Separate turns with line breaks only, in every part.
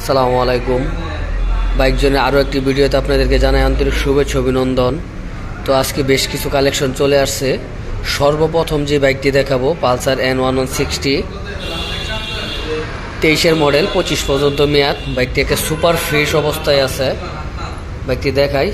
আসসালামু আলাইকুম। বাইক জোনের আরও একটি ভিডিওতে আপনাদেরকে জানাই আন্তরিক শুভেচ্ছা অভিনন্দন। তো আজকে বেশ কিছু কালেকশন চলে আসছে। সর্বপ্রথম যে বাইকটি দেখাবো পালসার N1160 23-এর মডেল, 25 পর্যন্ত মেয়াদ। বাইকটি একটা সুপার ফ্রেশ অবস্থায় আছে। বাইকটি দেখাই।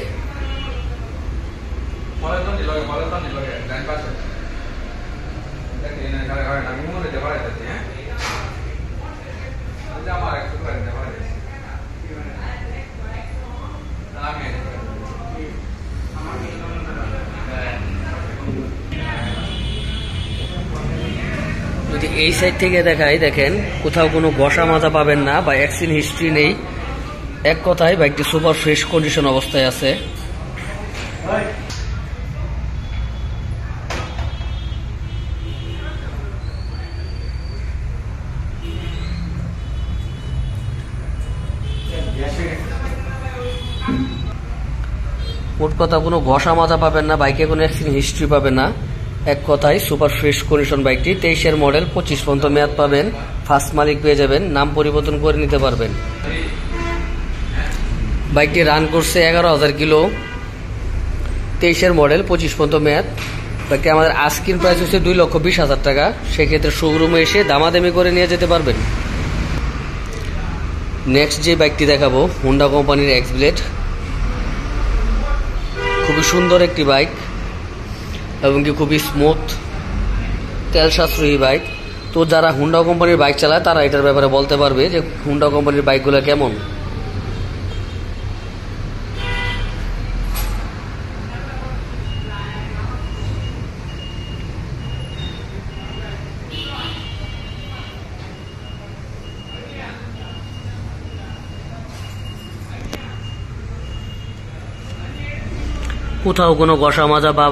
যদি এই সাইড থেকে দেখাই, দেখেন কোথাও কোনো ঘষা মাজা পাবেন না বা অ্যাক্সিডেন্ট হিস্ট্রি নেই। এক কথায় বাইকটি সুপার ফ্রেশ কন্ডিশন অবস্থায় আছে। মোট কথা কোনো ঘষা মাজা পাবেন না, বাইকে কোনো অ্যাক্সিডেন্ট হিস্ট্রি পাবেন না। এক কথায় সুপার ফ্রেশ কন্ডিশন বাইকটি। 23-এর মডেল, 25 পর্যন্ত মেয়াদ পাবেন। ফার্স্ট মালিক পেয়ে যাবেন, নাম পরিবর্তন করে নিতে পারবেন। বাইকটি রান করছে 11,000 কিলো। 23-এর মডেল, 25 পর্যন্ত মেয়াদ। বাইকটি আমাদের আস্কিং প্রাইস হচ্ছে 2,20,000 টাকা। সেক্ষেত্রে শোরুমে এসে দামাদামি করে নিয়ে যেতে পারবেন। নেক্সট যে বাইকটি দেখাবো হোন্ডা কোম্পানির এক্সব্লেড। খুবই সুন্দর একটি বাইক এবং কি খুবই স্মুথ, তেল সাশ্রয়ী বাইক। তো যারা হোন্ডা কোম্পানির বাইক চালায় তারা এটার ব্যাপারে বলতে পারবে যে হোন্ডা কোম্পানির বাইকগুলো কেমন। কোথাও কোনো ঘষা মাজা বা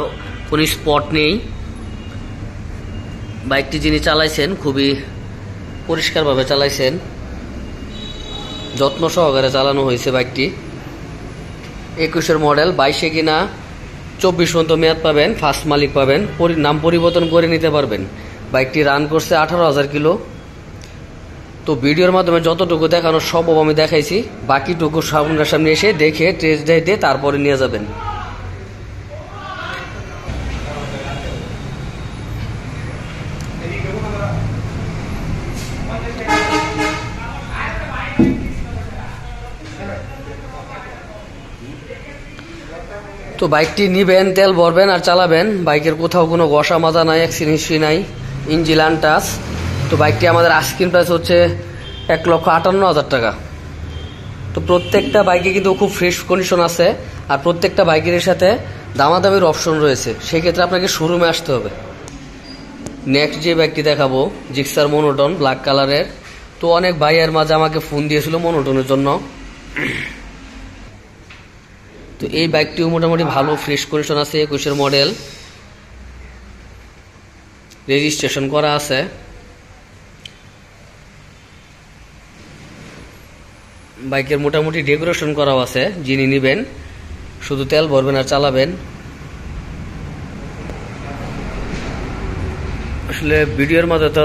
কোনো স্পট নেই। বাইকটি যিনি চালাইছেন খুবই পরিষ্কারভাবে চালাইছেন, যত্ন সহকারে চালানো হয়েছে বাইকটি। 21-এর মডেল, 22-এ কিনা, 24 পর্যন্ত মেয়াদ পাবেন। ফার্স্ট মালিক পাবেন, নাম পরিবর্তন করে নিতে পারবেন। বাইকটি রান করছে 18,000 কিলো। তো ভিডিওর মাধ্যমে যতটুকু দেখানো সম্ভব আমি দেখাইছি। বাকিটুকু সামনে এসে দেখে টেস্ট ড্রাইভ দিয়ে তারপরে নিয়ে যাবেন। তো বাইকটি নিবেন, তেল ভরবেন আর চালাবেন। বাইকের কোথাও কোনো ঘষা মাজা নাই, অ্যাক্সিডেন্ট হিস্ট্রি নাই, ইঞ্জিন আনটাচ। তো বাইকটি আমাদের আস্কিং প্রাইস হচ্ছে 1,58,000 টাকা। তো প্রত্যেকটা বাইকে কিন্তু খুব ফ্রেশ কন্ডিশন আছে আর প্রত্যেকটা বাইকের সাথে দামাদামির অপশন রয়েছে। সেক্ষেত্রে আপনাকে শোরুমে আসতে হবে। নেক্সট যে বাইকটি দেখাবো জিক্সার মনোটন, ব্ল্যাক কালারের। তো অনেক ভাইয়ের মাঝে আমাকে ফোন দিয়েছিল মনোটনের জন্য। তো এই বাইকটিও মোটামুটি ভালো ফ্রেশ কন্ডিশন আছে। 21-এর মডেল, রেজিস্ট্রেশন করা আছে। বাইকের মোটামুটি ডেকোরেশন করাও আছে। যিনি নেবেন শুধু তেল ভরবেন আর চালাবেন। আসলে ভিডিওর মধ্যে তো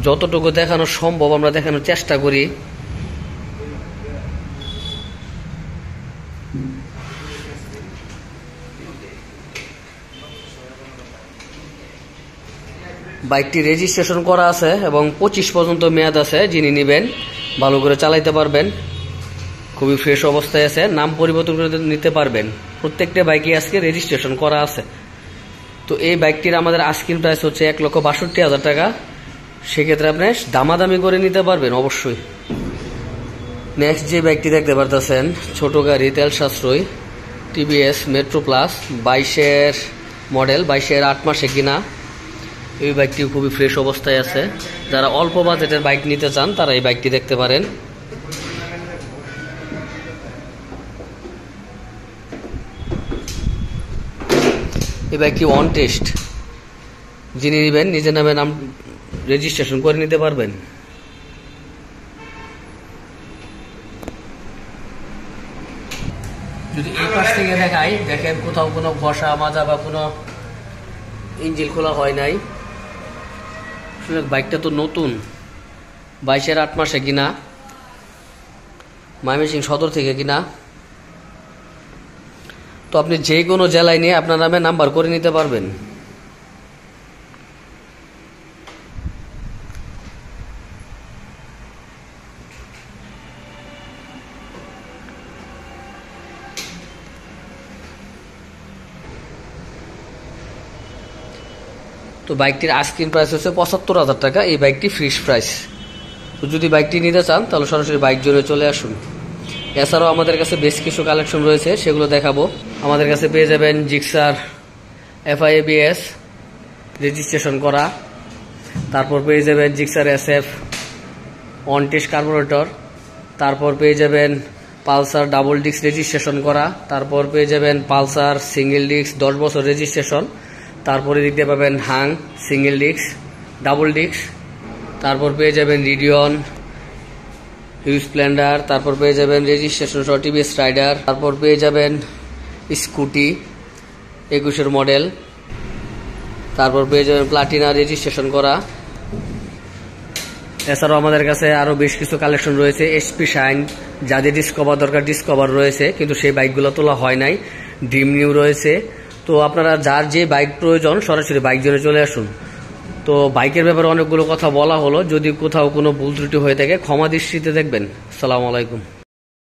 যতটুকু দেখানো সম্ভব আমরা দেখানোর চেষ্টা করি। বাইকটি রেজিস্ট্রেশন করা আছে এবং 25 পর্যন্ত মেয়াদ আছে। যিনি নেবেন ভালো করে চালাইতে পারবেন। খুবই ফ্রেশ অবস্থায় আছে, নাম পরিবর্তন করে নিতে পারবেন। প্রত্যেকটা বাইকে আজকে রেজিস্ট্রেশন করা আছে। তো এই বাইকটির আমাদের আস্কিং প্রাইস হচ্ছে 1,62,000 টাকা। সেক্ষেত্রে আপনি দামাদামি করে নিতে পারবেন অবশ্যই। নেক্সট যে বাইকটি দেখতে পারতেছেন, ছোট গাড়ি, তেল সাশ্রয়, টিভিএস মেট্রো প্লাস, 22-এর মডেল, 22-এর 8 মাসে কিনা। এই বাইকটি খুবই ফ্রেশ অবস্থায় আছে। যারা অল্প বাজেটের বাইক নিতে চান তারা এই বাইকটি দেখতে পারেন। এই বাইকটি অন টেস্ট। যিনি নেবেন নিজের নামে নাম রেজিস্ট্রেশন করে নিতে পারবেন। যদি এই পাশ থেকে দেখাই, দেখেন কোথাও কোনো ঘষা মাজা বা কোনো ইঞ্জিন খোলা হয় নাই। আসলে বাইকটা তো নতুন, 22-এর 8 মাসে কিনা। ময়মনসিংহ সদর থেকে কিনা। তো আপনি যে কোনো জেলায় নিয়ে আপনার নামে নাম্বার করে নিতে পারবেন। তো বাইকটির আস্কিং প্রাইস হচ্ছে ৭৫,০০০ টাকা। এই বাইকটি ফিক্সড প্রাইস। তো যদি বাইকটি নিতে চান তাহলে সরাসরি বাইক জোনে চলে আসুন। এছাড়াও আমাদের কাছে বেশ কিছু কালেকশন রয়েছে, সেগুলো দেখাবো। আমাদের কাছে পেয়ে যাবেন জিক্সার FIABS রেজিস্ট্রেশন করা, তারপর পেয়ে যাবেন Gixxer SF on test carburettor, তারপর পেয়ে যাবেন পালসার ডাবল ডিস্ক রেজিস্ট্রেশন করা, তারপর পেয়ে যাবেন পালসার সিঙ্গেল ডিস্ক 10 বছর রেজিস্ট্রেশন, তারপরে দেখতে পাবেন Hang single disc double disc, তারপর পেয়ে যাবেন রিডিয়ন হিউজ স্প্লেন্ডার, তারপর পেয়ে যাবেন রেজিস্ট্রেশন সহ TVS রাইডার, তারপর পেয়ে যাবেন স্কুটি 21-এর মডেল, তারপর পেয়ে যাবেন প্লাটিনা রেজিস্ট্রেশন করা। এছাড়াও আমাদের কাছে আরও বেশ কিছু কালেকশন রয়েছে। SP শাইন, যাদের ডিসকভার দরকার ডিসকভার রয়েছে, কিন্তু সেই বাইকগুলো তোলা হয় নাই। ড্রিম নিউ রয়েছে। তো আপনারা যার যে বাইক প্রয়োজন সরাসরি বাইক জোনে চলে আসুন। তো বাইকের ব্যাপারে অনেকগুলো কথা বলা হলো, যদি কোথাও কোনো ভুল ত্রুটি হয়ে থাকে ক্ষমা দৃষ্টিতে দেখবেন। আসসালামু আলাইকুম।